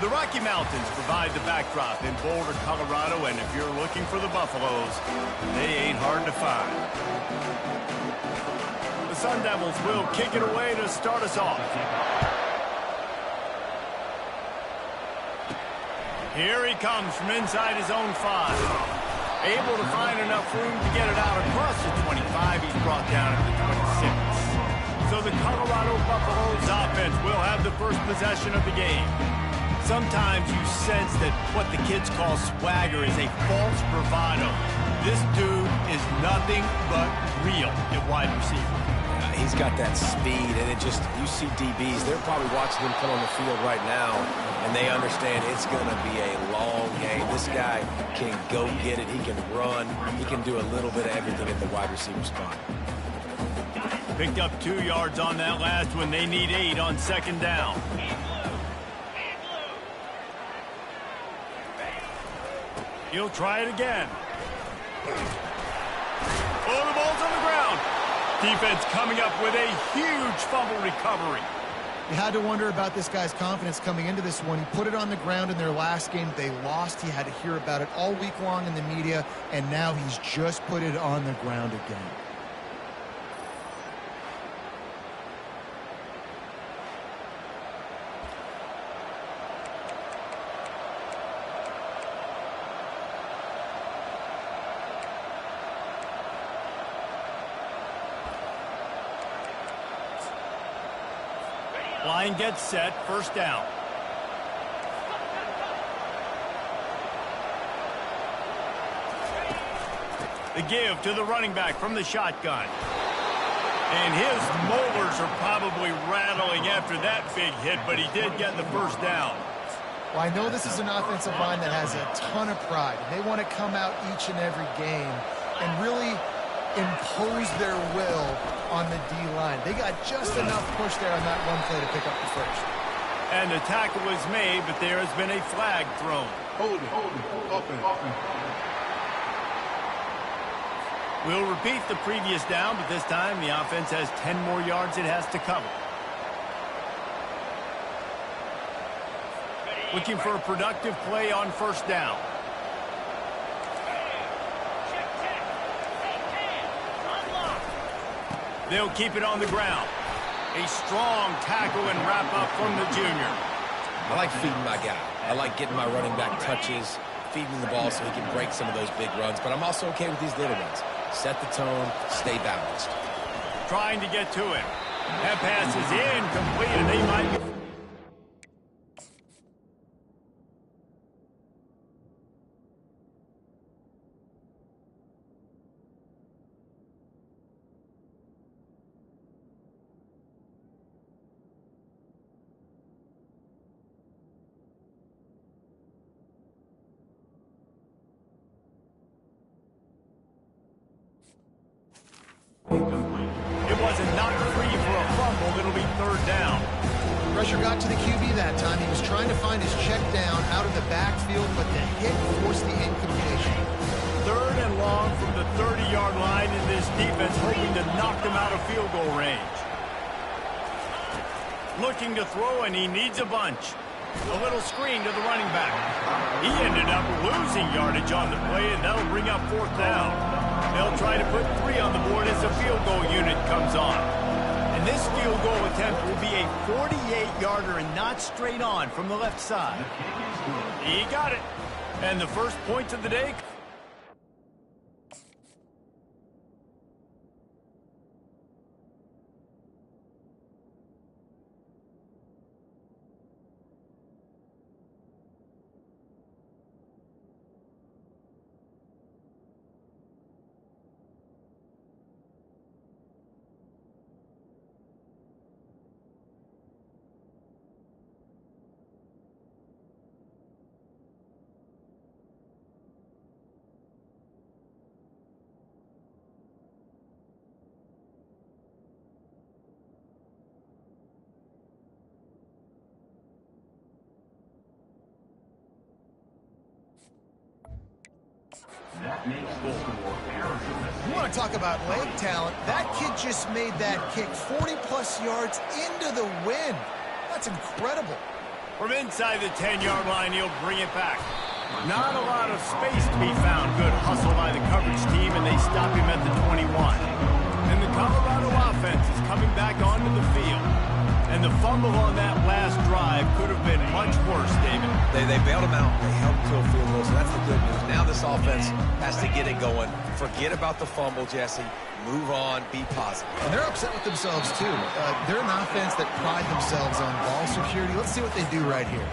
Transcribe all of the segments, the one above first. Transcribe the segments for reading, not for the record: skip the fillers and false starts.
The Rocky Mountains provide the backdrop in Boulder, Colorado, and if you're looking for the Buffaloes, they ain't hard to find. The Sun Devils will kick it away to start us off. Here he comes from inside his own 5. Able to find enough room to get it out across the 25. He's brought down at the 26. So the Colorado Buffaloes offense will have the first possession of the game. Sometimes you sense that what the kids call swagger is a false bravado. This dude is nothing but real at wide receiver. He's got that speed, and it just, you see DBs, they're probably watching him come on the field right now, and they understand it's going to be a long game. This guy can go get it. He can run. He can do a little bit of everything at the wide receiver spot. Picked up 2 yards on that last one. They need 8 on second down. He'll try it again. Oh, the ball's on the ground. Defense coming up with a huge fumble recovery. You had to wonder about this guy's confidence coming into this one. He put it on the ground in their last game. They lost. He had to hear about it all week long in the media, and now he's just put it on the ground again. Line gets set, first down. The give to the running back from the shotgun. And his molars are probably rattling after that big hit, but he did get the first down. Well, I know this is an offensive line that has a ton of pride. They want to come out each and every game and really impose their will on the D-line. They got just enough push there on that one play to pick up the first. And the tackle was made, but there has been a flag thrown. Hold it. Open. We'll repeat the previous down, but this time the offense has 10 more yards it has to cover. Looking for a productive play on first down. They'll keep it on the ground. A strong tackle and wrap up from the junior. I like feeding my guy. I like getting my running back touches, feeding the ball so he can break some of those big runs, but I'm also okay with these little ones. Set the tone, stay balanced. Trying to get to him. That pass is incomplete, and they might be... It wasn't knocked free for a fumble. It'll be third down. Pressure got to the QB that time. He was trying to find his check down out of the backfield, but the hit forced the incompletion. Third and long from the 30-yard line, in this defense hoping to knock them out of field goal range. Looking to throw, and he needs a bunch. A little screen to the running back. He ended up losing yardage on the play, and that'll bring up fourth down. They'll try to put 3 on the board as the field goal unit comes on. And this field goal attempt will be a 48-yarder and not straight on from the left side. He got it. And the first points of the day. You want to talk about leg talent? That kid just made that kick 40-plus yards into the wind. That's incredible. From inside the 10-yard line, he'll bring it back. Not a lot of space to be found. Good hustle by the coverage team, and they stop him at the 21. And the Colorado offense is coming back onto the field. And the fumble on that last drive could have been much worse, David. They bailed him out. They held him to a field goal, so that's the good news. Now this offense has to get it going. Forget about the fumble, Jesse. Move on. Be positive. And they're upset with themselves, too. They're an offense that pride themselves on ball security. Let's see what they do right here.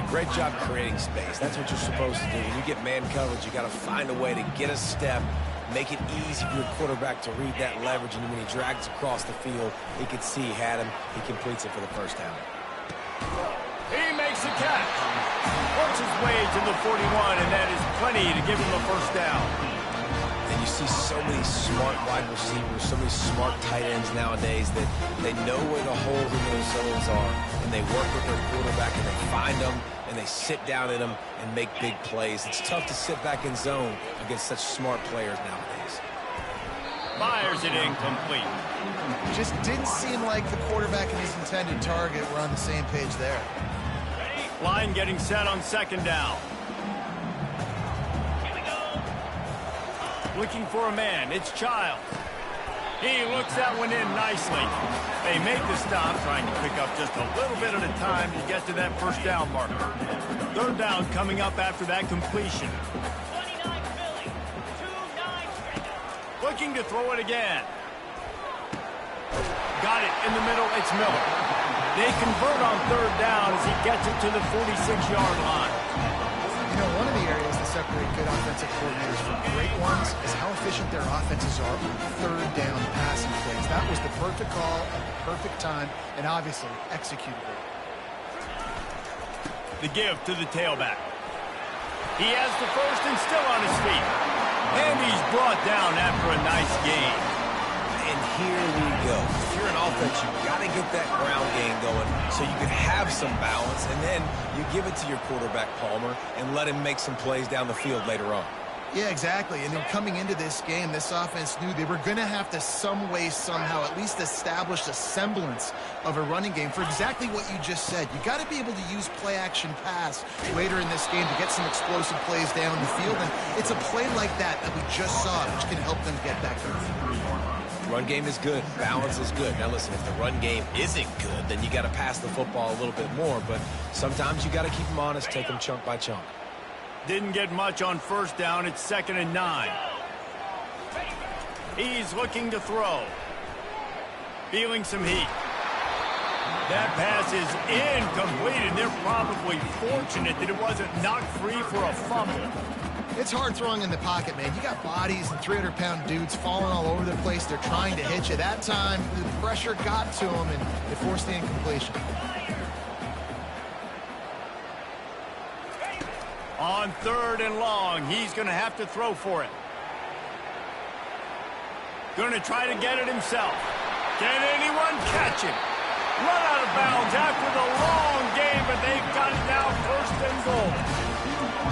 Great job creating space. That's what you're supposed to do. When you get man coverage, you got to find a way to get a step, make it easy for your quarterback to read that leverage, and when he drags across the field, he can see he had him. He completes it for the first down. He makes a catch. Works his way to the 41, and that is plenty to give him a first down. And you see so many smart wide receivers, so many smart tight ends nowadays that they know where the holes in those zones are, and they work with their quarterback, and they find them, and they sit down in them and make big plays. It's tough to sit back in zone against such smart players nowadays. Fires it incomplete. Just didn't seem like the quarterback and his intended target were on the same page there. Line getting set on second down. Looking for a man. It's Childs. He looks that one in nicely. They make the stop, trying to pick up just a little bit at a time to get to that first down marker. Third down coming up after that completion. Looking to throw it again. Got it in the middle. It's Miller. They convert on third down as he gets it to the 46-yard line. You know, one of the areas that separate good offensive coordinators from great ones is how efficient their offenses are on third down passing plays. That was the perfect call at the perfect time, and obviously executed it. The give to the tailback. He has the first and still on his feet. And he's brought down after a nice gain. And here we go. If you're an offense, you got to get that ground game going so you can have some balance, and then you give it to your quarterback, Palmer, and let him make some plays down the field later on. Yeah, exactly. And then coming into this game, this offense knew they were going to have to some way, somehow, at least establish a semblance of a running game for exactly what you just said. You got to be able to use play-action pass later in this game to get some explosive plays down the field. And it's a play like that that we just saw, which can help them get that going. Run game is good. Balance is good. Now, listen, if the run game isn't good, then you got to pass the football a little bit more. But sometimes you got to keep them honest, take them chunk by chunk. Didn't get much on first down. It's 2nd and 9. He's looking to throw. Feeling some heat. That pass is incomplete, and they're probably fortunate that it wasn't knocked free for a fumble. It's hard throwing in the pocket, man. You got bodies and 300-pound dudes falling all over the place. They're trying to hit you. That time, the pressure got to them, and it forced the incompletion. On 3rd and long, he's going to have to throw for it. Going to try to get it himself. Can anyone catch him? Run out of bounds after the long game, but they've got it now 1st and goal.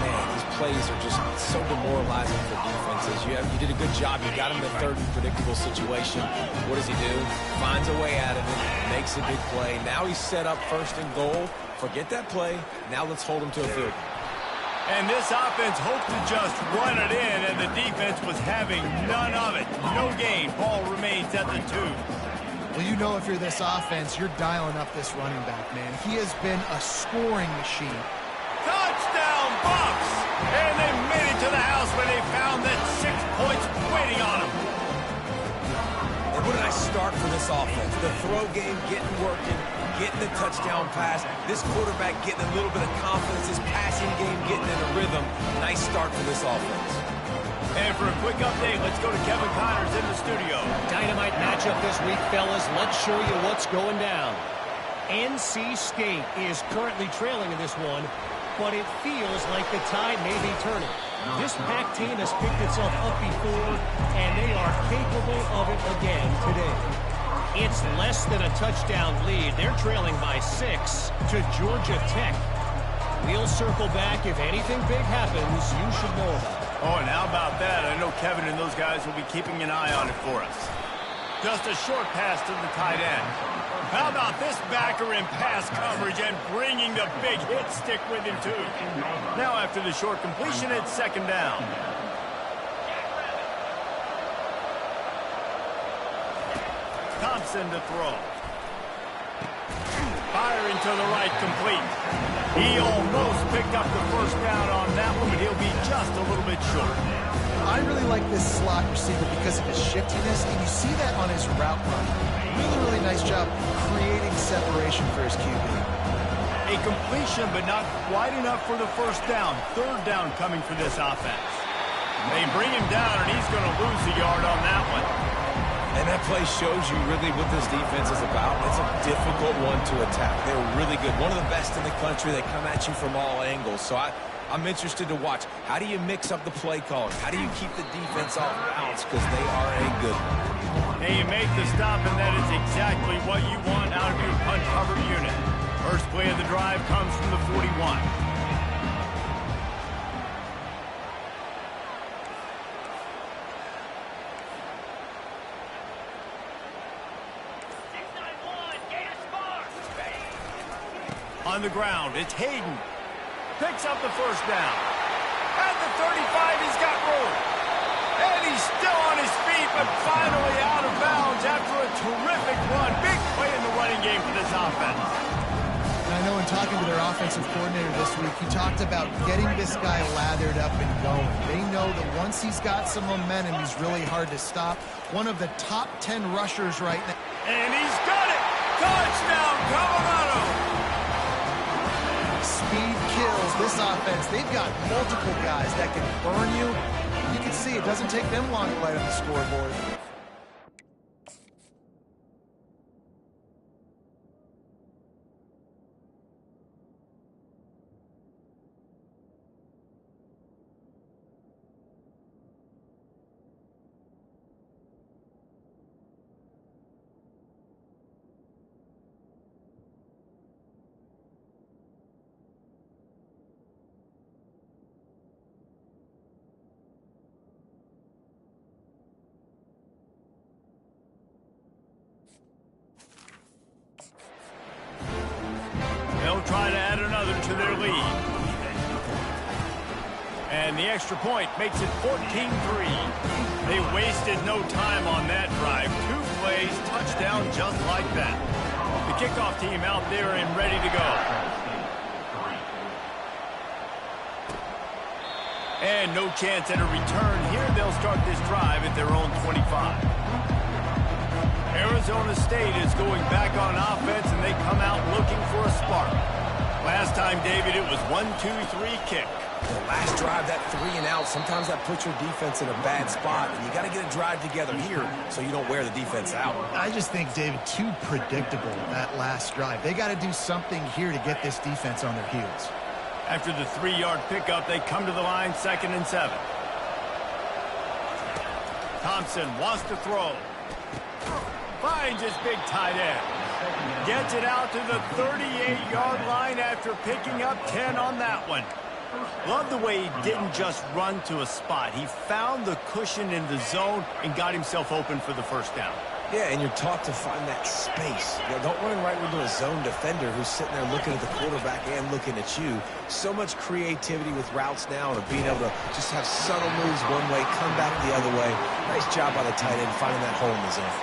Man, these plays are just so demoralizing for defenses. You did a good job. You got him in a 3rd and predictable situation. What does he do? Finds a way out of it, makes a big play. Now he's set up 1st and goal. Forget that play. Now let's hold him to a field goal. And this offense hoped to just run it in, and the defense was having none of it. No gain. Ball remains at the 2. Well, you know if you're this offense, you're dialing up this running back, man. He has been a scoring machine. Touchdown, Bucks! And they made it to the house where they found that 6 points waiting on them. And what a nice start for this offense. The throw game getting working, getting the touchdown pass. This quarterback getting a little bit of confidence. This passing game getting in a rhythm. Nice start for this offense. And for a quick update, let's go to Kevin Connors in the studio. Dynamite matchup this week, fellas. Let's show you what's going down. NC State is currently trailing in this one, but it feels like the tide may be turning. This Pac team has picked itself up before, and they are capable of it again today. It's less than a touchdown lead. They're trailing by 6 to Georgia Tech. We'll circle back. If anything big happens, you should know about it. Oh, and how about that? I know Kevin and those guys will be keeping an eye on it for us. Just a short pass to the tight end. How about this backer in pass coverage and bringing the big hit stick with him, too? Now, after the short completion, it's second down. Thompson to throw. Firing to the right, complete. He almost picked up the first down on that one, but he'll be just a little bit short. I really like this slot receiver because of his shiftiness, and you see that on his route run. Really nice job creating separation for his QB. A completion, but not quite enough for the first down. Third down coming for this offense. They bring him down, and he's going to lose a yard on that one. And that play shows you really what this defense is about. It's a difficult one to attack. They're really good. One of the best in the country. They come at you from all angles. So I'm interested to watch. How do you mix up the play calling? How do you keep the defense off balance? Because they are a good one. And you make the stop, and that is exactly what you want out of your punt cover unit. First play of the drive comes from the 41. On the ground, it's Hayden. Picks up the first down. At the 35, he's got room. And he's still on his feet, but finally out of bounds after a terrific run. Big play in the running game for this offense. And I know in talking to their offensive coordinator this week, he talked about getting this guy lathered up and going. They know that once he's got some momentum, he's really hard to stop. One of the top 10 rushers right now. And he's got it! Touchdown, Colorado! Speed kills this offense. They've got multiple guys that can burn you. You can see it doesn't take them long to light up the scoreboard. They'll try to add another to their lead. And the extra point makes it 14-3. They wasted no time on that drive. 2 plays, touchdown just like that. The kickoff team out there and ready to go. And no chance at a return here. They'll start this drive at their own 25. Arizona State is going back on offense, and they come out looking for a spark. Last time, David, it was 1-2-3 kick. The last drive, that 3 and out, sometimes that puts your defense in a bad spot, and you got to get a drive together here so you don't wear the defense out. I just think, David, too predictable that last drive. They got to do something here to get this defense on their heels. After the 3-yard pickup, they come to the line, 2nd and 7. Thompson wants to throw. Finds his big tight end. Gets it out to the 38-yard line after picking up 10 on that one. Love the way he didn't just run to a spot. He found the cushion in the zone and got himself open for the first down. Yeah, and you're taught to find that space. You know, don't run right into a zone defender who's sitting there looking at the quarterback and looking at you. So much creativity with routes now and being able to just have subtle moves one way, come back the other way. Nice job by the tight end finding that hole in the zone.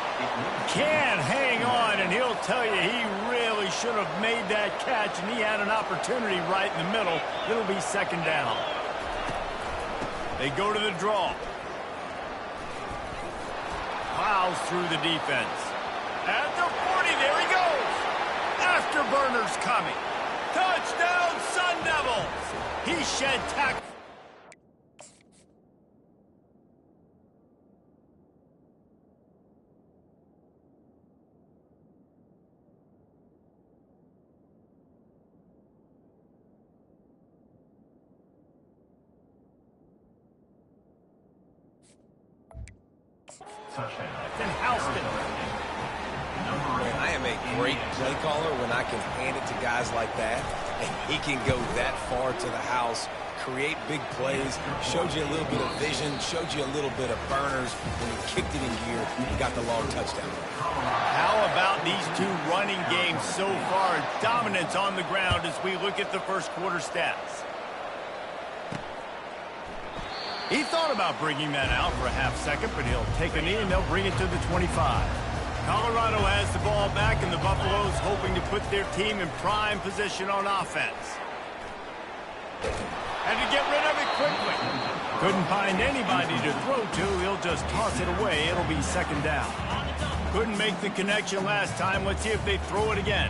Can hang on, and he'll tell you he really should have made that catch, and he had an opportunity right in the middle. It'll be 2nd down. They go to the draw. Plows through the defense. At the 40, there he goes. Afterburners coming. Touchdown, Sun Devils. He shed tackle. And Houston. I am a great play caller when I can hand it to guys like that. And he can go that far to the house, create big plays, showed you a little bit of vision, showed you a little bit of burners. When he kicked it in gear, he got the long touchdown. How about these two running games so far? Dominance on the ground as we look at the first quarter stats. He thought about bringing that out for a half second, but he'll take a knee and they'll bring it to the 25. Colorado has the ball back, and the Buffaloes hoping to put their team in prime position on offense. And to get rid of it quickly. Couldn't find anybody to throw to. He'll just toss it away. It'll be second down. Couldn't make the connection last time. Let's see if they throw it again.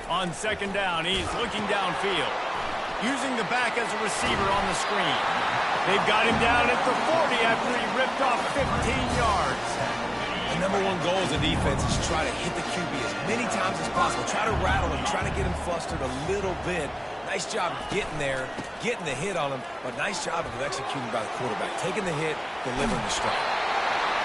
On second down, he's looking downfield. Using the back as a receiver on the screen. They've got him down at the 40 after he ripped off 15 yards. The number one goal as a defense is try to hit the QB as many times as possible. Try to rattle him, try to get him flustered a little bit. Nice job getting there, getting the hit on him, but nice job of executing by the quarterback. Taking the hit, delivering the strike.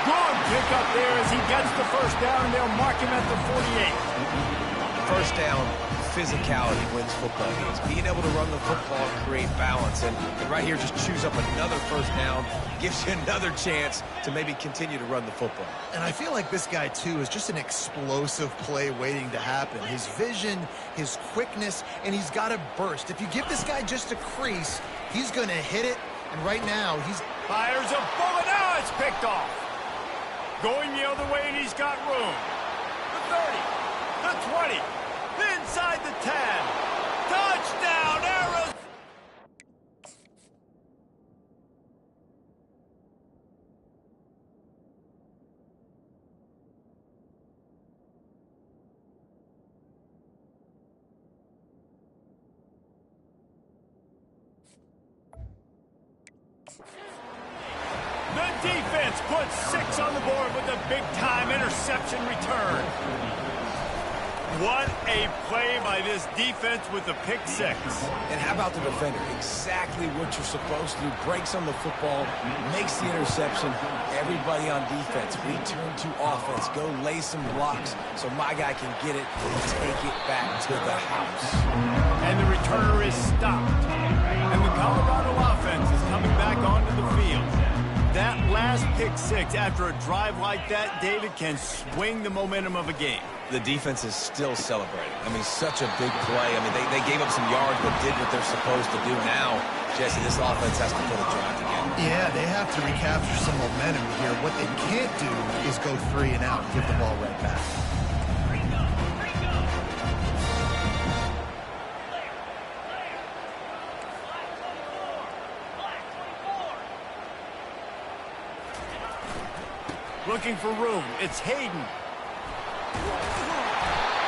Good pick up there as he gets the first down, and they'll mark him at the 48. First down, physicality wins football games. Being able to run the football, create balance, and right here just choose up another first down, gives you another chance to maybe continue to run the football. And I feel like this guy, too, is just an explosive play waiting to happen. His vision, his quickness, and he's got a burst. If you give this guy just a crease, he's going to hit it, and right now he's... Fires a bullet. Now it's picked off. Going the other way, and he's got room. The 30, the 20. Inside the 10. Touchdown, Arizona. The defense puts 6 on the board with a big-time interception return. What a play by this defense with the pick 6. And how about the defender? Exactly what you're supposed to do. Breaks on the football, makes the interception. Everybody on defense, return to offense. Go lay some blocks so my guy can get it and take it back to the house. And the returner is stopped. And the Colorado offense is coming back onto the field. That last pick 6 after a drive like that, David, can swing the momentum of a game. The defense is still celebrating. I mean, such a big play. I mean, they gave up some yards but did what they're supposed to do. Now, Jesse, this offense has to put a drive together. Yeah, they have to recapture some momentum here. What they can't do is go 3 and out and give the ball right back. Looking for room. It's Hayden.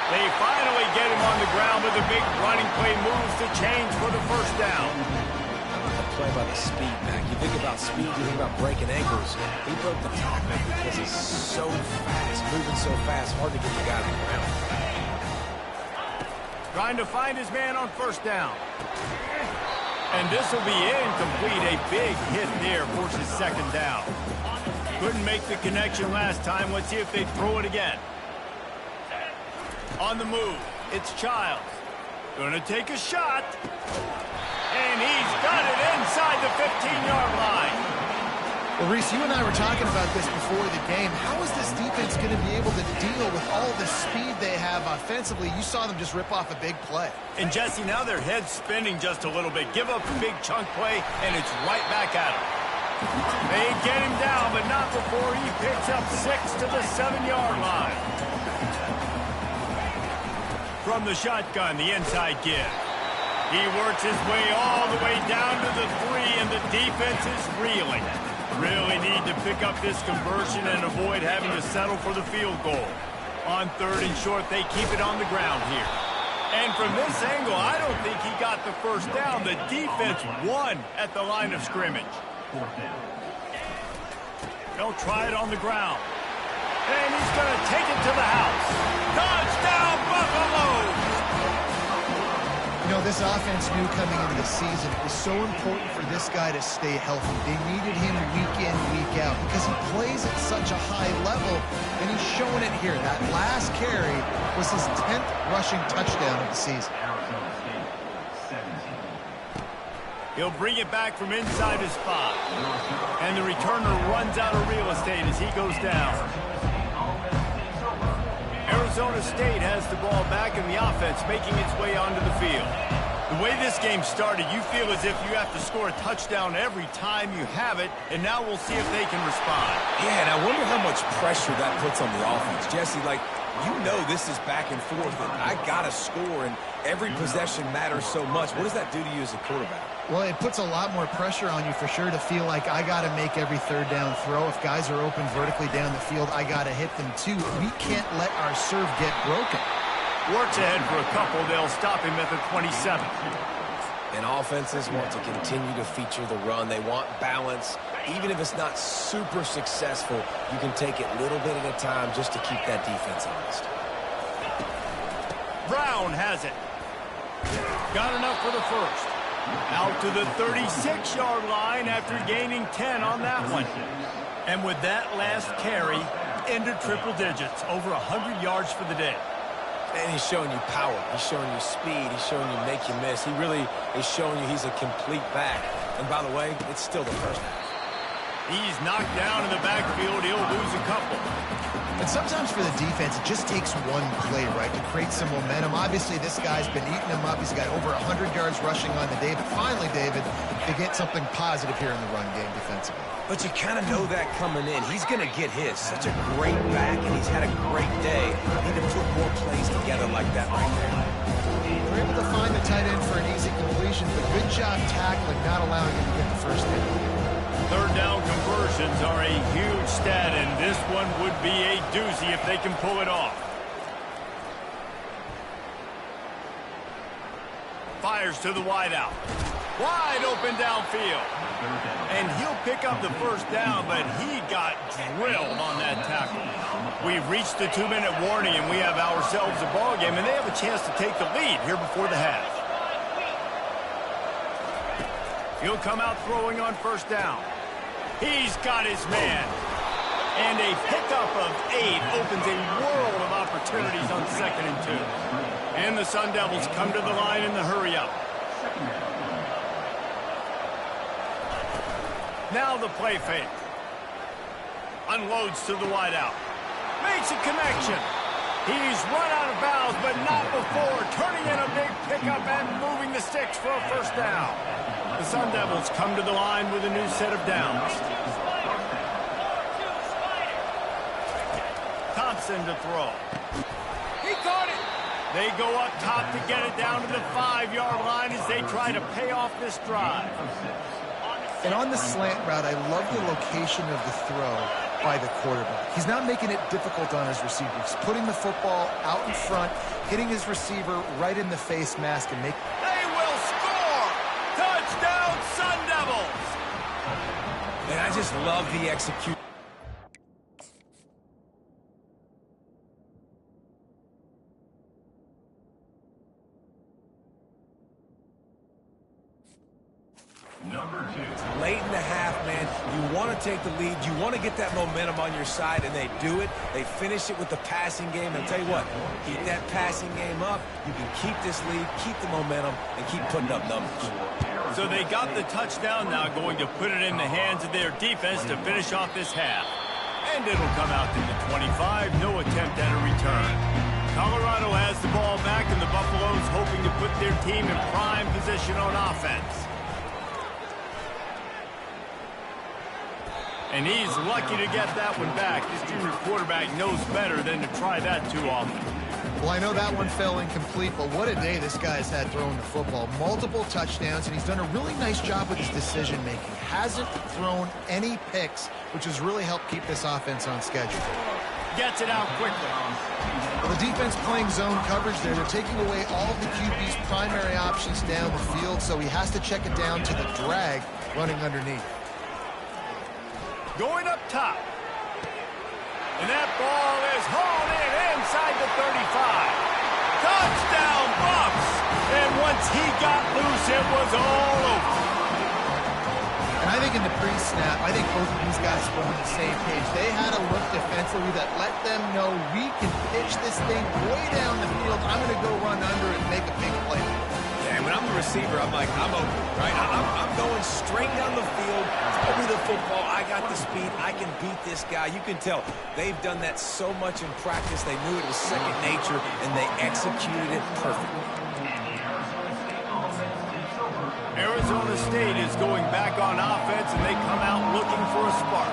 They finally get him on the ground with a big running play, moves the chains for the first down. The play by the speed back. You think about speed, you think about breaking ankles. He broke the tackle because he's so fast, moving so fast, hard to get the guy on the ground. Trying to find his man on first down. And this will be incomplete. A big hit there forces second down. Couldn't make the connection last time. Let's see if they throw it again. On the move, it's Childs. Gonna take a shot. And he's got it inside the 15-yard line. Well, Reese, you and I were talking about this before the game. How is this defense going to be able to deal with all the speed they have offensively? You saw them just rip off a big play. And, Jesse, now their head's spinning just a little bit. Give up a big chunk play, and it's right back at him. They get him down, but not before he picks up 6 to the 7-yard line. From the shotgun, the inside give. He works his way all the way down to the 3, and the defense is reeling. Really need to pick up this conversion and avoid having to settle for the field goal. On 3rd and short, they keep it on the ground here. And from this angle, I don't think he got the first down. The defense won at the line of scrimmage. They'll try it on the ground. And he's going to take it to the house. Touchdown, Buffaloes! You know, this offense knew coming into the season it was so important for this guy to stay healthy. They needed him week in, week out because he plays at such a high level, and he's showing it here. That last carry was his 10th rushing touchdown of the season. He'll bring it back from inside his spot. And the returner runs out of real estate as he goes down. Arizona State has the ball back in the offense, making its way onto the field. The way this game started, you feel as if you have to score a touchdown every time you have it, and now we'll see if they can respond. Yeah, and I wonder how much pressure that puts on the offense. Jesse, like, you know this is back and forth, and I got to score, and every possession matters so much. What does that do to you as a quarterback? Well, it puts a lot more pressure on you for sure to feel like I got to make every third down throw. If guys are open vertically down the field, I got to hit them too. We can't let our serve get broken. Works ahead for a couple. They'll stop him at the 27. And offenses want to continue to feature the run. They want balance. Even if it's not super successful, you can take it little bit at a time just to keep that defense honest. Brown has it. Got enough for the first. Out to the 36-yard line after gaining 10 on that one. And with that last carry, into triple digits, over 100 yards for the day. And he's showing you power. He's showing you speed. He's showing you make you miss. He really is showing you he's a complete back. And by the way, it's still the first half. He's knocked down in the backfield. He'll lose a couple. And sometimes for the defense, it just takes one play, right, to create some momentum. Obviously, this guy's been eating him up. He's got over 100 yards rushing on the day. But finally, David, they get something positive here in the run game defensively. But you kind of know that coming in. He's going to get his. Such a great back, and he's had a great day. Need to put more plays together like that right there. We're able to find the tight end for an easy completion, but good job tackling, not allowing him to get the first down. Third down conversions are a huge stat, and this one would be a doozy if they can pull it off. Fires to the wideout. Wide open downfield. And he'll pick up the first down, but he got drilled on that tackle. We've reached the 2-minute warning, and we have ourselves a ball game, and they have a chance to take the lead here before the half. He'll come out throwing on first down. He's got his man. And a pickup of 8 opens a world of opportunities on 2nd and 2. And the Sun Devils come to the line in the hurry-up. Now the play fake. Unloads to the wideout. Makes a connection. He's run out of bounds, but not before. Turning in a big pickup and moving the sticks for a first down. The Sun Devils come to the line with a new set of downs. Thompson to throw. He caught it. They go up top to get it down to the 5-yard line as they try to pay off this drive. And on the slant route, I love the location of the throw by the quarterback. He's not making it difficult on his receiver. He's putting the football out in front, hitting his receiver right in the face mask and making... They will score! Touchdown, Sun Devils! And I just love the execution. Late in the half, man, you want to take the lead. You want to get that momentum on your side, and they do it. They finish it with the passing game. And I'll tell you what, keep that passing game up. You can keep this lead, keep the momentum, and keep putting up numbers. So they got the touchdown now, going to put it in the hands of their defense to finish off this half. And it'll come out to the 25. No attempt at a return. Colorado has the ball back, and the Buffaloes hoping to put their team in prime position on offense. And he's lucky to get that one back. This junior quarterback knows better than to try that too often. Well, I know that one fell incomplete, but what a day this guy's had throwing the football. Multiple touchdowns, and he's done a really nice job with his decision-making. Hasn't thrown any picks, which has really helped keep this offense on schedule. Gets it out quickly. Well, the defense playing zone coverage there. They're taking away all of the QB's primary options down the field, so he has to check it down to the drag running underneath. Going up top. And that ball is hauled in inside the 35. Touchdown, Buffs! And once he got loose, it was all over. And I think in the pre-snap, I think both of these guys were on the same page. They had a look defensively that let them know we can pitch this thing way down the field. I'm going to go run under it and make a big play. Yeah, and when I'm the receiver, I'm like, I'm open, right? I'm going straight down the field. Throw me the football. I got the speed. I can beat this guy. You can tell they've done that so much in practice. They knew it was second nature, and they executed it perfectly. Arizona State is going back on offense, and they come out looking for a spark.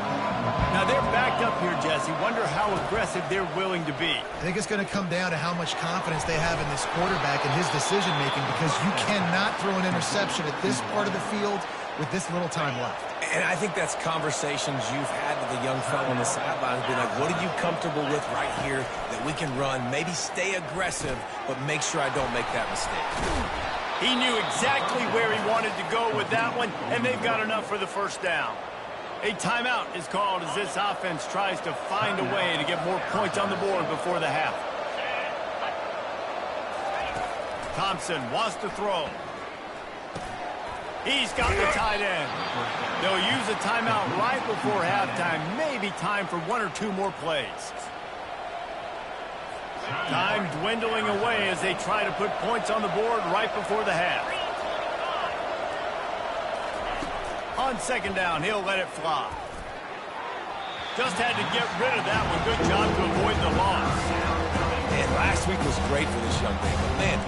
Now, they're backed up here, Jesse. Wonder how aggressive they're willing to be. I think it's going to come down to how much confidence they have in this quarterback and his decision-making, because you cannot throw an interception at this part of the field with this little time left. And I think that's conversations you've had with the young fellow on the sideline. Be like, what are you comfortable with right here that we can run? Maybe stay aggressive, but make sure I don't make that mistake. He knew exactly where he wanted to go with that one, and they've got enough for the first down. A timeout is called as this offense tries to find a way to get more points on the board before the half. Thompson wants to throw. He's got the tight end. They'll use a timeout right before halftime. Maybe time for one or two more plays. Time dwindling away as they try to put points on the board right before the half. On second down, he'll let it fly. Just had to get rid of that one. Good job to avoid the loss. Man, last week was great for this young man. But, man,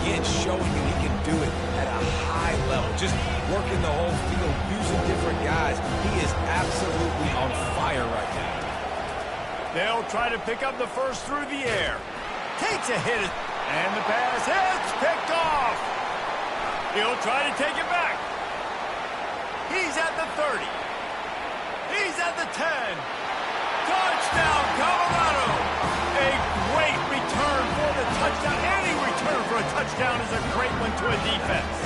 again, showing you he can do it at a high level. Just working the whole field, using different guys. He is absolutely on fire right now. They'll try to pick up the first through the air. Takes a hit, and the pass hits, picked off. He'll try to take it back. He's at the 30. He's at the 10. Touchdown, Colorado. A great return for the touchdown. Any return for a touchdown is a great one to a defense.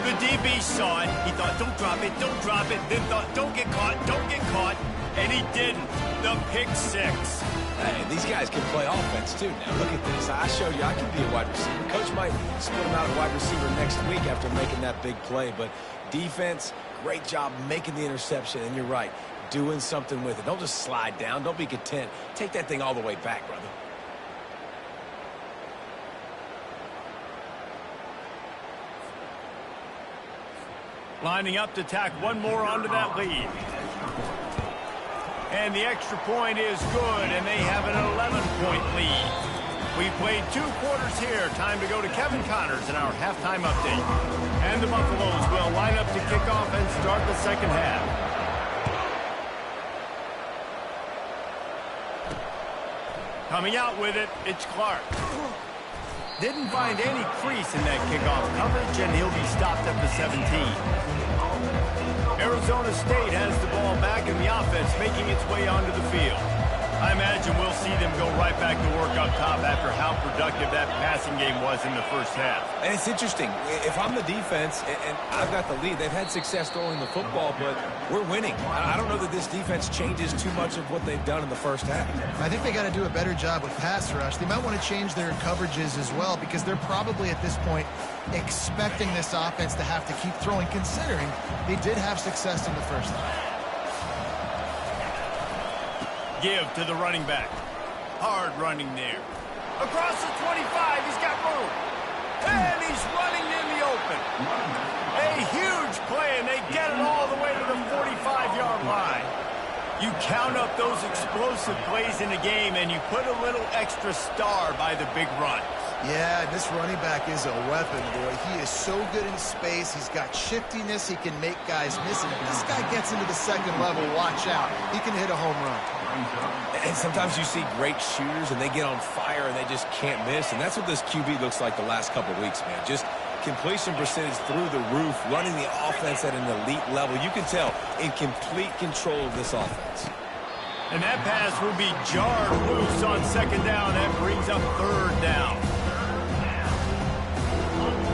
The DB saw it. He thought, don't drop it, don't drop it. Then thought, don't get caught, don't get caught. And he didn't. The pick six. Hey, these guys can play offense, too. Now, look at this. I showed you I can be a wide receiver. Coach might split him out at wide receiver next week after making that big play. But defense, great job making the interception. And you're right, doing something with it. Don't just slide down. Don't be content. Take that thing all the way back, brother. Lining up to tack one more onto that lead. And the extra point is good, and they have an 11-point lead. We played 2 quarters here. Time to go to Kevin Connors in our halftime update. And the Buffaloes will line up to kick off and start the second half. Coming out with it, it's Clark. Didn't find any crease in that kickoff coverage, and he'll be stopped at the 17. Arizona State has the ball back in the offense, making its way onto the field. I imagine we'll see them go right back to work up top after how productive that passing game was in the first half. And it's interesting. If I'm the defense and I've got the lead, they've had success throwing the football, but we're winning. I don't know that this defense changes too much of what they've done in the first half. I think they got to do a better job with pass rush. They might want to change their coverages as well, because they're probably at this point expecting this offense to have to keep throwing, considering they did have success in the first half. Give to the running back. Hard running there. Across the 25, he's got room. And he's running in the open. A huge play, and they get it all the way to the 45-yard line. You count up those explosive plays in the game, and you put a little extra star by the big run. Yeah, this running back is a weapon, boy. He is so good in space. He's got shiftiness. He can make guys miss. And if this guy gets into the second level, watch out. He can hit a home run. And sometimes you see great shooters, and they get on fire, and they just can't miss. And that's what this QB looks like the last couple of weeks, man. Just completion percentage through the roof, running the offense at an elite level. You can tell in complete control of this offense. And that pass will be jarred loose on second down. That brings up third down.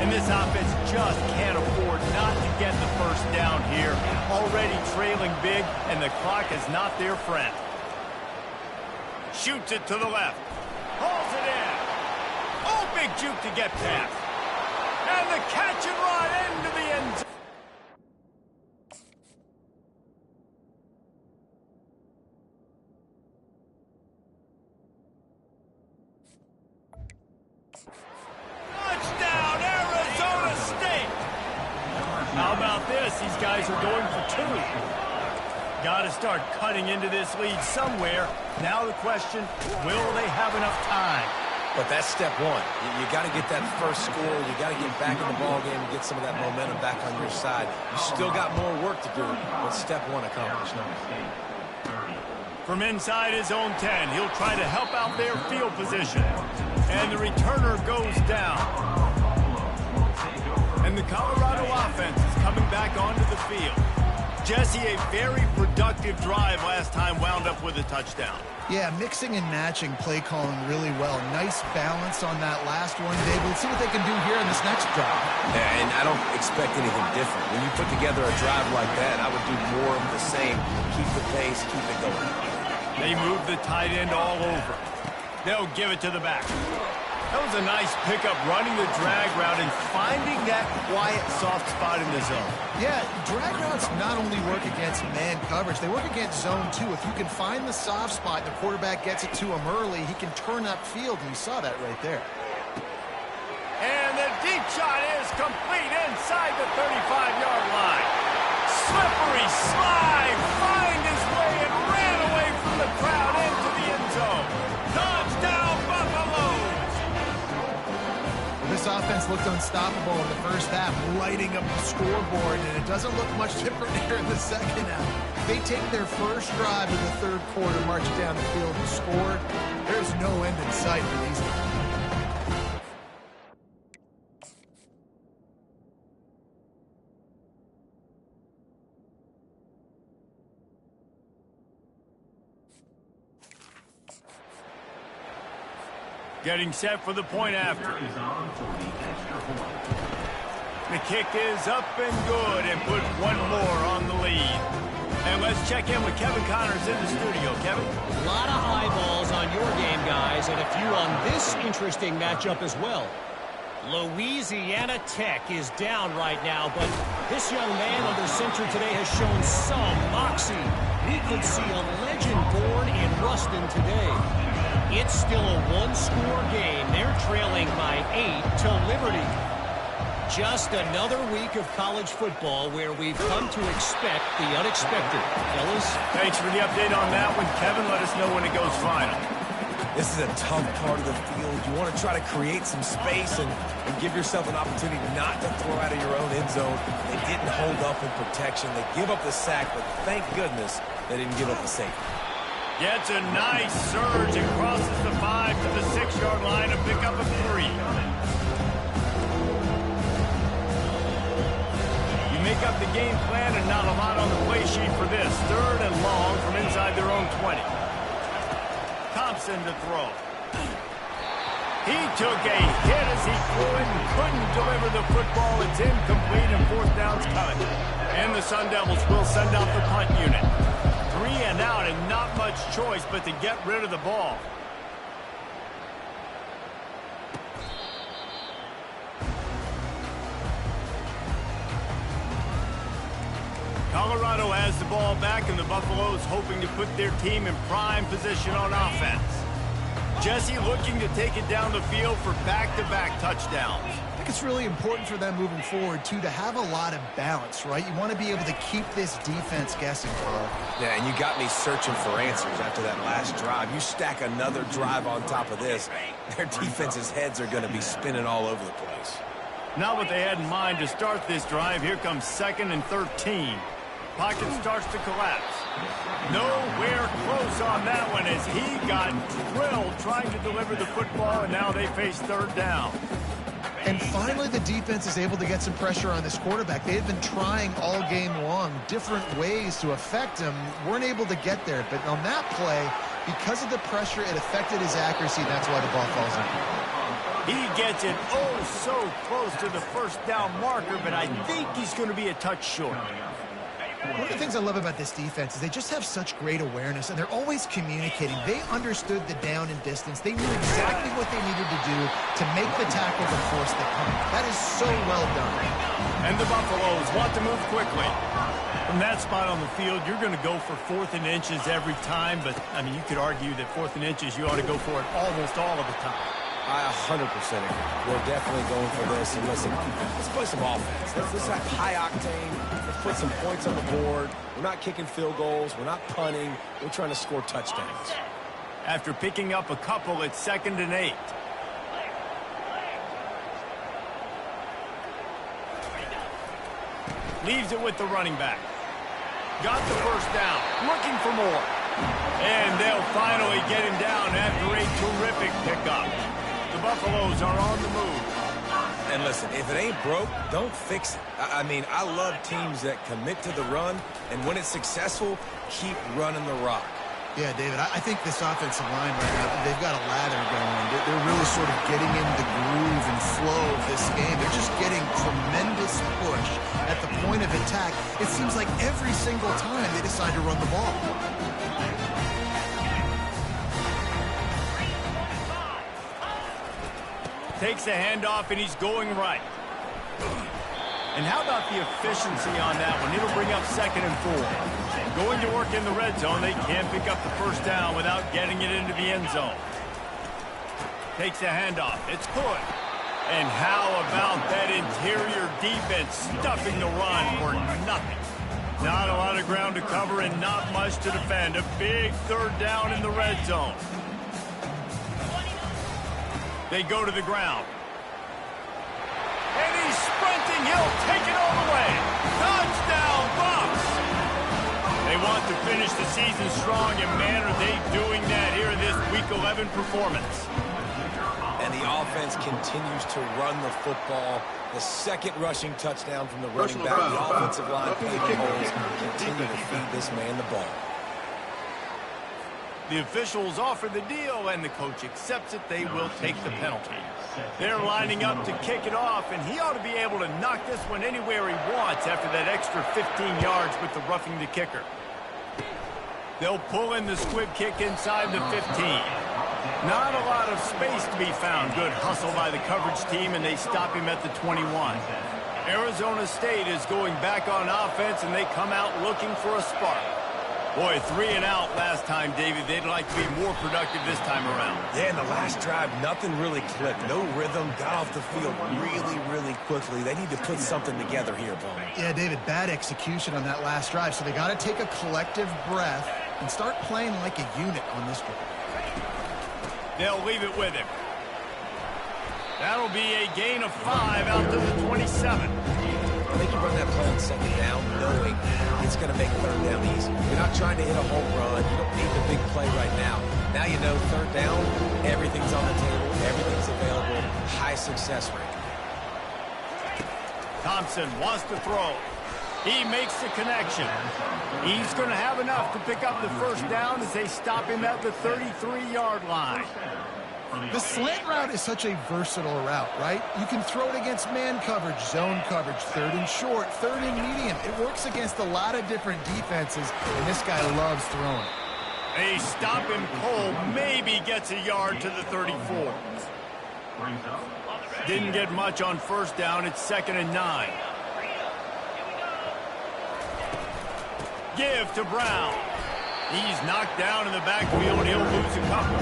And this offense just can't afford not to get the first down here. Already trailing big, and the clock is not their friend. Shoots it to the left. Hauls it in. Oh, big juke to get past. And the catch and run into the end zone. Touchdown, Arizona! guess these guys are going for 2. Got to start cutting into this lead somewhere. Now the question, will they have enough time? But that's step one. You got to get that first score. You got to get back in the ball game and get some of that momentum back on your side. You still got more work to do, but step one accomplished. From inside his own 10, he'll try to help out their field position. And the returner goes down. And the Colorado offense is coming back onto the field. Jesse, a very productive drive last time, wound up with a touchdown. Yeah, mixing and matching play calling really well. Nice balance on that last one, Dave. Let's see what they can do here in this next drive. Yeah, and I don't expect anything different. When you put together a drive like that, I would do more of the same. Keep the pace, keep it going. They move the tight end all over. They'll give it to the back. That was a nice pickup, running the drag route and finding that quiet, soft spot in the zone. Yeah, drag routes not only work against man coverage, they work against zone too. If you can find the soft spot and the quarterback gets it to him early, he can turn upfield, and you saw that right there. And the deep shot is complete inside the 35-yard line. Slippery slide, find his way and ran away from the crowd into the end zone. Touchdown, Buffaloes! This offense looked unstoppable in the first half, lighting up the scoreboard, and it doesn't look much different here in the second half. They take their first drive in the third quarter, march down the field and score. There's no end in sight for these guys. Getting set for the point after. The kick is up and good and put one more on the lead. And let's check in with Kevin Connors in the studio. Kevin? A lot of eyeballs on your game, guys, and a few on this interesting matchup as well. Louisiana Tech is down right now, but this young man under center today has shown some moxie. We could see a legend born in Ruston today. It's still a one-score game. They're trailing by 8 to Liberty. Just another week of college football where we've come to expect the unexpected. Fellas? Thanks for the update on that one, Kevin. Let us know when it goes final. This is a tough part of the field. You want to try to create some space and give yourself an opportunity not to throw out of your own end zone. They didn't hold up in protection. They give up the sack, but thank goodness they didn't give up the safety. Gets a nice surge and crosses the 5 to the 6-yard line to pick up a 3. You make up the game plan and not a lot on the play sheet for this. 3rd and long from inside their own 20. Thompson to throw. He took a hit as he threw it and couldn't deliver the football. It's incomplete and 4th down's coming. And the Sun Devils will send out the punt unit. 3 and out and not much choice but to get rid of the ball. Colorado has the ball back, and the Buffaloes hoping to put their team in prime position on offense. Jesse looking to take it down the field for back-to-back touchdowns. I think it's really important for them moving forward, too, to have a lot of balance, right? You want to be able to keep this defense guessing, Carl. Yeah, and you got me searching for answers after that last drive. You stack another drive on top of this, their defense's heads are going to be spinning all over the place. Not what they had in mind to start this drive. Here comes 2nd and 13. Pocket starts to collapse. Nowhere close on that one as he got drilled trying to deliver the football, and now they face 3rd down. And finally, the defense is able to get some pressure on this quarterback. They had been trying all game long different ways to affect him. Weren't able to get there. But on that play, because of the pressure, it affected his accuracy. That's why the ball falls in. He gets it oh so close to the 1st down marker, but I think he's going to be a touch short. One of the things I love about this defense is they just have such great awareness, and they're always communicating. They understood the down and distance. They knew exactly what they needed to do to make the tackle and force the punt. That is so well done. And the Buffaloes want to move quickly. From that spot on the field, you're going to go for 4th and inches every time, but, I mean, you could argue that 4th and inches, you ought to go for it almost all of the time. I 100% agree. We're definitely going for this. And listen, let's play some offense. Let's have high octane. Let's put some points on the board. We're not kicking field goals. We're not punting. We're trying to score touchdowns. After picking up a couple, it's 2nd and 8. Leaves it with the running back. Got the first down. Looking for more. And they'll finally get him down after a terrific pickup. The Buffaloes are on the move. And listen, if it ain't broke, don't fix it. I mean, I love teams that commit to the run, and when it's successful, keep running the rock. Yeah, David, I think this offensive line right now, they've got a lather going. They're really sort of getting in the groove and flow of this game. They're just getting tremendous push at the point of attack. It seems like every single time they decide to run the ball. Takes a handoff, and he's going right. And how about the efficiency on that one? It'll bring up 2nd and 4. Going to work in the red zone. They can't pick up the first down without getting it into the end zone. Takes a handoff. It's good. And how about that interior defense stuffing the run for nothing? Not a lot of ground to cover and not much to defend. A big 3rd down in the red zone. They go to the ground. And he's sprinting. He'll take it all the way. Touchdown, Bucs! They want to finish the season strong, and man, are they doing that here in this Week 11 performance. And the offense continues to run the football. The 2nd rushing touchdown from the running back. The offensive line playing holes. Continue to feed this man the ball. The officials offer the deal, and the coach accepts it. They will take the penalty. They're lining up to kick it off, and he ought to be able to knock this one anywhere he wants after that extra 15 yards with the roughing the kicker. They'll pull in the squib kick inside the 15. Not a lot of space to be found. Good hustle by the coverage team, and they stop him at the 21. Arizona State is going back on offense, and they come out looking for a spark. Boy, 3 and out last time, David. They'd like to be more productive this time around. Yeah, in the last drive, nothing really clicked. No rhythm, got off the field really quickly. They need to put something together here, Bone. Yeah, David, bad execution on that last drive, so they got to take a collective breath and start playing like a unit on this one. They'll leave it with him. That'll be a gain of 5 out to the 27. I think you run that play on 2nd down knowing it's going to make 3rd down easy. You're not trying to hit a home run. You don't need the big play right now. Now you know 3rd down, everything's on the table, everything's available, high success rate. Thompson wants to throw. He makes the connection. He's going to have enough to pick up the first down as they stop him at the 33-yard line. The slant route is such a versatile route, right? You can throw it against man coverage, zone coverage, 3rd and short, 3rd and medium. It works against a lot of different defenses, and this guy loves throwing. They stop him cold, maybe gets a yard to the 34. Didn't get much on first down. It's 2nd and 9. Give to Brown. He's knocked down in the backfield. He'll lose a couple.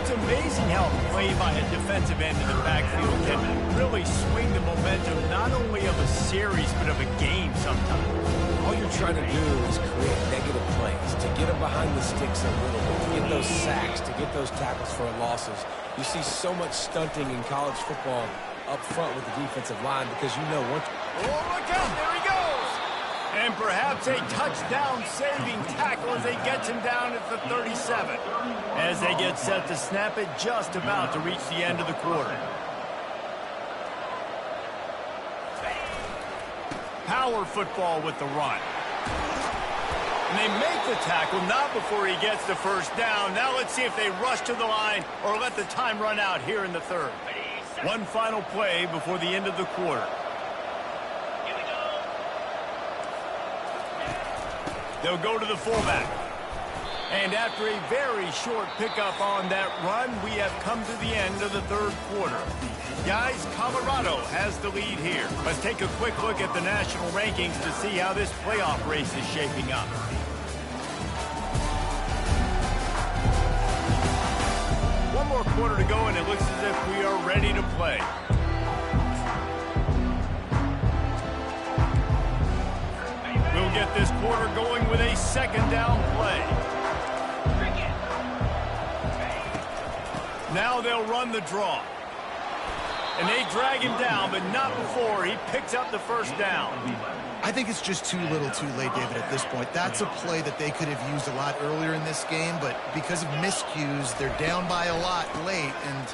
It's amazing how a play by a defensive end in the backfield can really swing the momentum not only of a series but of a game sometimes. All you're trying to do is create negative plays, to get them behind the sticks a little bit, to get those sacks, to get those tackles for losses. You see so much stunting in college football up front with the defensive line because you know once... Oh, look out! There he goes! And perhaps a touchdown-saving tackle as they get him down at the 37. As they get set to snap it, just about to reach the end of the quarter. Power football with the run. And they make the tackle, not before he gets the first down. Now let's see if they rush to the line or let the time run out here in the 3rd. One final play before the end of the quarter. They'll go to the fullback. And after a very short pickup on that run, we have come to the end of the 3rd quarter. Guys, Colorado has the lead here. Let's take a quick look at the national rankings to see how this playoff race is shaping up. more quarter to go, and it looks as if we are ready to play. We'll get this quarter going with a second down play. Now they'll run the draw. And they drag him down, but not before he picks up the first down. I think it's just too little too late, David, at this point. That's a play that they could have used a lot earlier in this game, but because of miscues, they're down by a lot late, and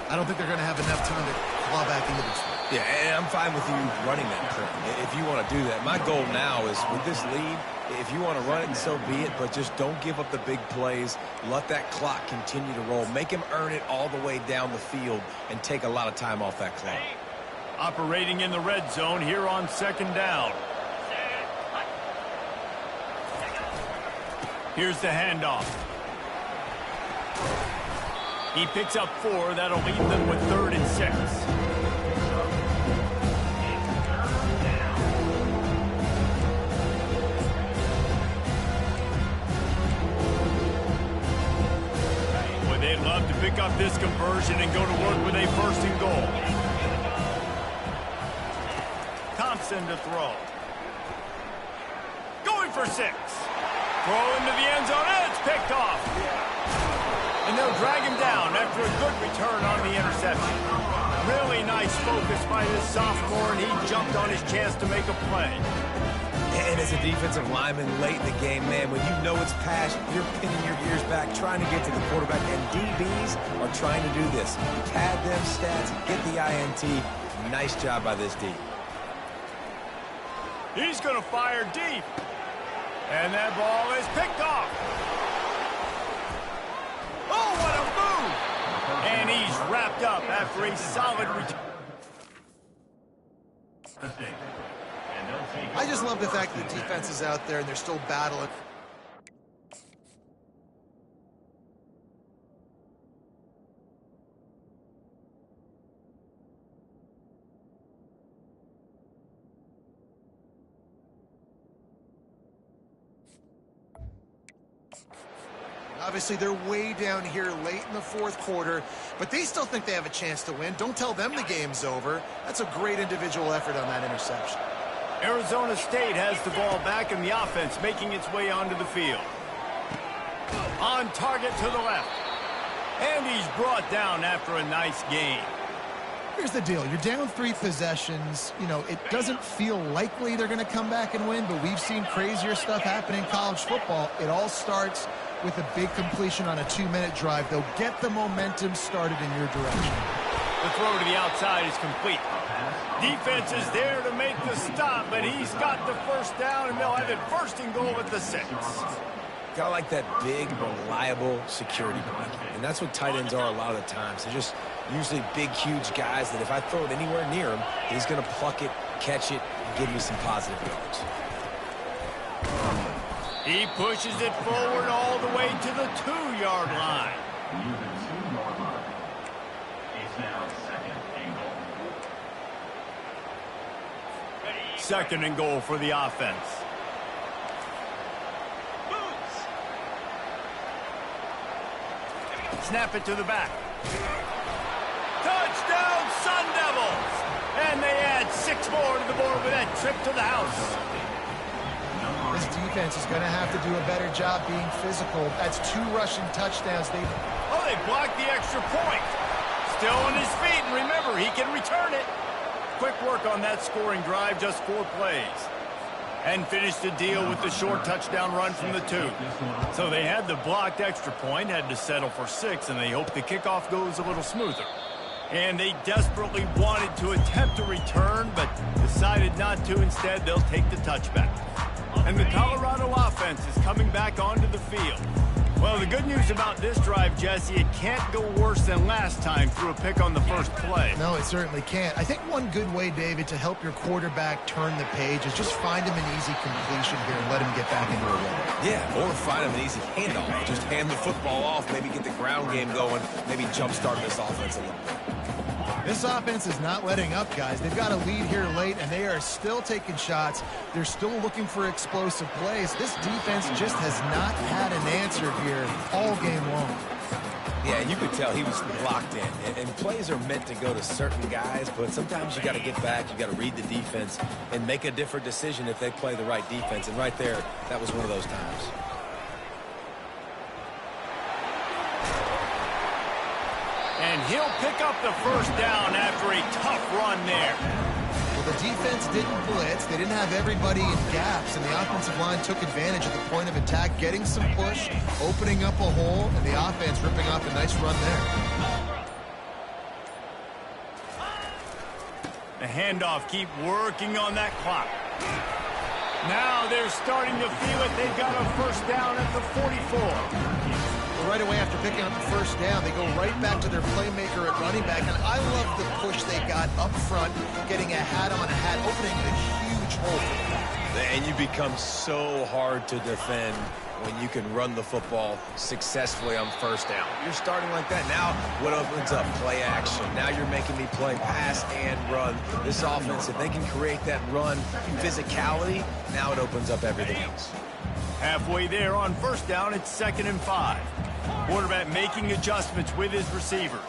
I don't think they're going to have enough time to claw back into this one. Yeah, and I'm fine with you running that play if you want to do that. My goal now is with this lead, if you want to run it, so be it, but just don't give up the big plays. Let that clock continue to roll. Make him earn it all the way down the field and take a lot of time off that clock. Operating in the red zone here on second down. Here's the handoff. He picks up 4. That'll leave them with 3rd and 6. Well, they'd love to pick up this conversion and go to work with a 1st and goal. Thompson to throw. Going for 6. Throw into the end zone, and it's picked off. And they'll drag him down after a good return on the interception. Really nice focus by this sophomore, and he jumped on his chance to make a play. And as a defensive lineman late in the game, man, when you know it's past, you're pinning your ears back, trying to get to the quarterback, and DBs are trying to do this. Pad them stats, get the INT. Nice job by this D. He's going to fire deep. And that ball is picked off. Oh, what a move! And he's wrapped up after a solid return. I just love the fact that the defense is out there and they're still battling. Obviously, they're way down here late in the 4th quarter, but they still think they have a chance to win. Don't tell them the game's over. That's a great individual effort on that interception. Arizona State has the ball back in the offense, making its way onto the field. On target to the left. And he's brought down after a nice gain. Here's the deal. You're down 3 possessions. You know, it doesn't feel likely they're going to come back and win, but we've seen crazier stuff happen in college football. It all starts with a big completion on a 2-minute drive. They'll get the momentum started in your direction. The throw to the outside is complete. Defense is there to make the stop, but he's got the first down, and they'll have it 1st and goal at the 6. Got like that big, reliable security blanket. And that's what tight ends are a lot of the times. They're just usually big, huge guys that if I throw it anywhere near him, he's going to pluck it, catch it, and give me some positive yards. He pushes it forward all the way to the 2-yard line. Second and goal for the offense. Snap it to the back. Touchdown, Sun Devils! And they add 6 more to the board with that trip to the house. This defense is going to have to do a better job being physical. That's 2 rushing touchdowns. They blocked the extra point. Still on his feet, and remember, he can return it. Quick work on that scoring drive, just 4 plays. And finished the deal with the short touchdown run from the 2. So they had the blocked extra point, had to settle for 6, and they hope the kickoff goes a little smoother. And they desperately wanted to attempt a return, but decided not to. Instead, they'll take the touchback. And the Colorado offense is coming back onto the field. Well, the good news about this drive, Jesse, it can't go worse than last time through a pick on the first play. No, it certainly can't. I think one good way, David, to help your quarterback turn the page is just find him an easy completion here and let him get back into a rhythm. Yeah, or find him an easy handoff. Just hand the football off, maybe get the ground game going, maybe jumpstart this offense a little bit. This offense is not letting up, guys. They've got a lead here late, and they are still taking shots. They're still looking for explosive plays. This defense just has not had an answer here all game long. Yeah, you could tell he was locked in. And plays are meant to go to certain guys, but sometimes you got to get back, you got to read the defense, and make a different decision if they play the right defense. And right there, that was one of those times. And he'll pick up the first down after a tough run there. Well, the defense didn't blitz. They didn't have everybody in gaps, and the offensive line took advantage of the point of attack, getting some push, opening up a hole, and the offense ripping off a nice run there. The handoff, keep working on that clock. Now they're starting to feel it. They've got a first down at the 44. Right away after picking up the first down, they go right back to their playmaker at running back, and I love the push they got up front, getting a hat on a hat, opening a huge hole for them. And you become so hard to defend when you can run the football successfully on first down. You're starting like that. Now what opens up? Play action. Now you're making me play pass and run. This offense, if they can create that run physicality, now it opens up everything else. Halfway there on first down, it's 2nd and 5. Quarterback making adjustments with his receivers.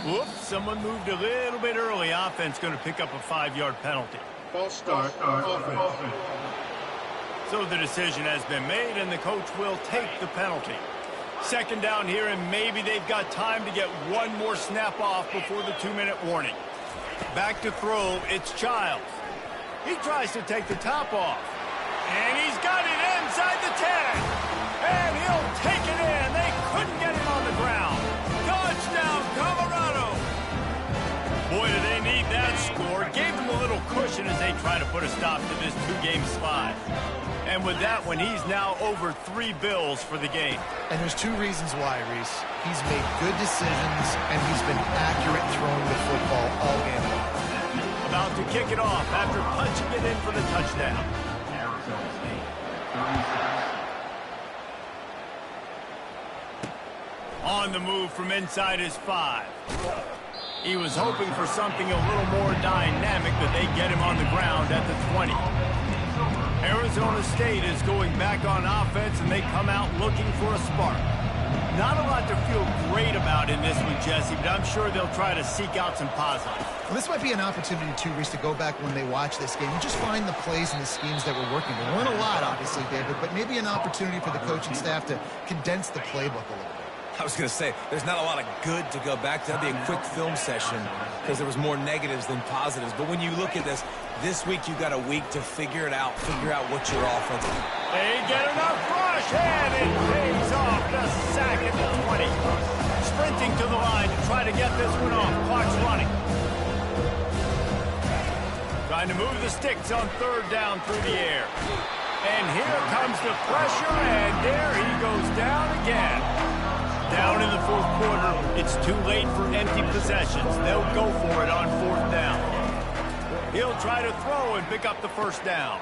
Whoops, someone moved a little bit early. Offense going to pick up a 5-yard penalty. False start, offense. So the decision has been made, and the coach will take the penalty. 2nd down here, and maybe they've got time to get one more snap off before the 2-minute warning. Back to throw, it's Childs. He tries to take the top off. And he's got it inside the 10. And he'll take it in. They couldn't get it on the ground. Touchdown, Colorado. Boy, do they need that score. Gave them a little cushion as they try to put a stop to this 2-game slide. And with that one, he's now over 3 bills for the game. And there's 2 reasons why, Reese. He's made good decisions, and he's been accurate throwing the football all game long. About to kick it off after punching it in for the touchdown. On the move from inside his 5. He was hoping for something a little more dynamic, but they get him on the ground at the 20. Arizona State is going back on offense, and they come out looking for a spark. Not a lot to feel great about in this one, Jesse, but I'm sure they'll try to seek out some positives. Well, this might be an opportunity, too, Reese, to go back when they watch this game and just find the plays and the schemes that were working. They weren't a lot, obviously, David, but maybe an opportunity for the coaching staff to condense the playbook a little bit. I was going to say, there's not a lot of good to go back to. That'd be a quick film session because there was more negatives than positives. But when you look at this week you got a week to figure it out, figure out what your offense is. They get enough rush, and it pays off. The sack at the 20. Sprinting to the line to try to get this one off. Clock's running. Trying to move the sticks on 3rd down through the air. And here comes the pressure, and there he goes down again. Down in the 4th quarter, it's too late for empty possessions. They'll go for it on 4th down. He'll try to throw and pick up the first down.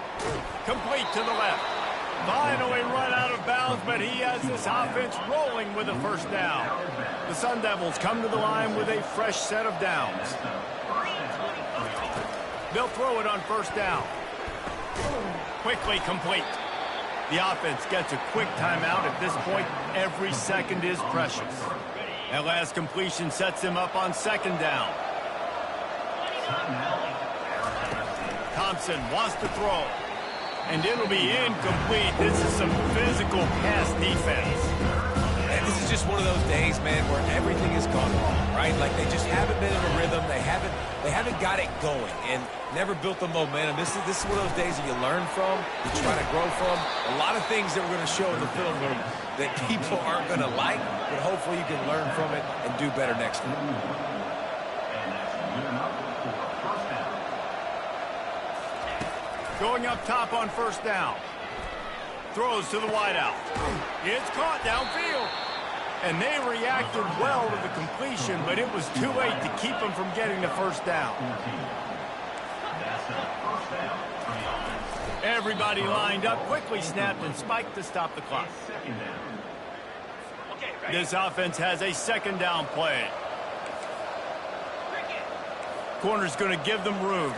Complete to the left. Finally run out of bounds, but he has this offense rolling with a first down. The Sun Devils come to the line with a fresh set of downs. They'll throw it on 1st down. Quickly complete. The offense gets a quick timeout. At this point, every second is precious. That last completion sets him up on 2nd down. Thompson wants to throw. And it'll be incomplete. This is some physical pass defense. And this is just one of those days, man, where everything has gone wrong, right? Like they just haven't been in a rhythm. They haven't got it going and never built the momentum. This is one of those days that you learn from, you try to grow from. A lot of things that we're going to show in the film room that people aren't going to like, but hopefully you can learn from it and do better next time. Going up top on 1st down. Throws to the wideout. It's caught downfield. And they reacted well to the completion, but it was too late to keep them from getting the first down. Everybody lined up, quickly snapped and spiked to stop the clock. This offense has a 2nd down play. Corner's going to give them room.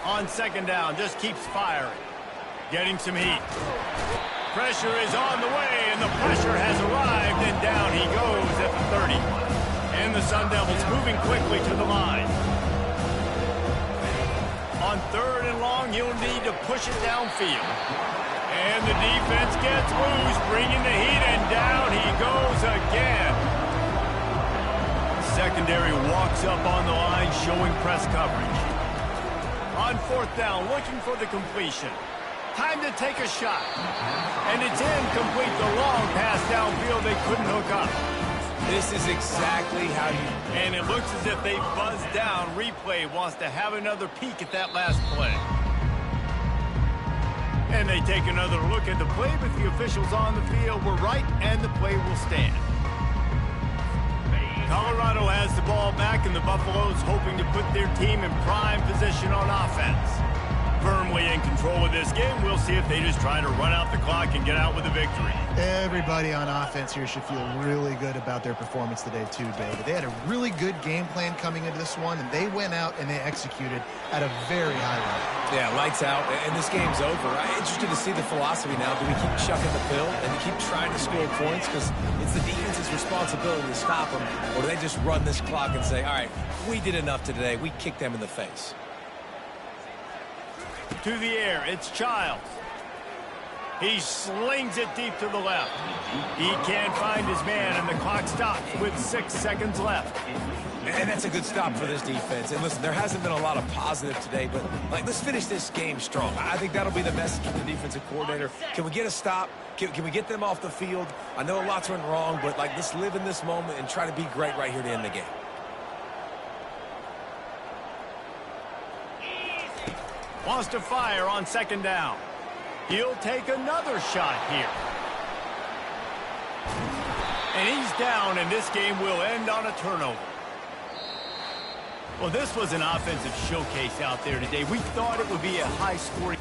On 2nd down, just keeps firing. Getting some heat. Pressure is on the way, and the pressure has arrived, and down he goes at the 30. And the Sun Devils moving quickly to the line. On 3rd and long, he'll need to push it downfield. And the defense gets loose, bringing the heat, and down he goes again. Secondary walks up on the line, showing press coverage. On 4th down, looking for the completion. Time to take a shot. And it's incomplete. The long pass downfield, they couldn't hook up. This is exactly how you... And it looks as if they buzzed down. Replay wants to have another peek at that last play. And they take another look at the play, but the officials on the field were right, and the play will stand. Colorado has the ball back, and the Buffaloes hoping to put their team in prime position on offense. Firmly in control of this game. We'll see if they just try to run out the clock and get out with a victory. Everybody on offense here should feel really good about their performance today too, David. They had a really good game plan coming into this one, and they went out and they executed at a very high level. Yeah, lights out, and this game's over. I'm interested to see the philosophy now. Do we keep chucking the pill and keep trying to score points because it's the defense's responsibility to stop them, or do they just run this clock and say, all right, we did enough today. We kicked them in the face. To the air, it's Childs. He slings it deep to the left. He can't find his man, and the clock stops with 6 seconds left. And that's a good stop for this defense. And listen, there hasn't been a lot of positive today, but let's finish this game strong. I think that'll be the message from the defensive coordinator. Can we get a stop? Can we get them off the field? I know lots went wrong, but let's live in this moment and try to be great right here to end the game. Wants to fire on 2nd down. He'll take another shot here. And he's down, and this game will end on a turnover. Well, this was an offensive showcase out there today. We thought it would be a high-scoring...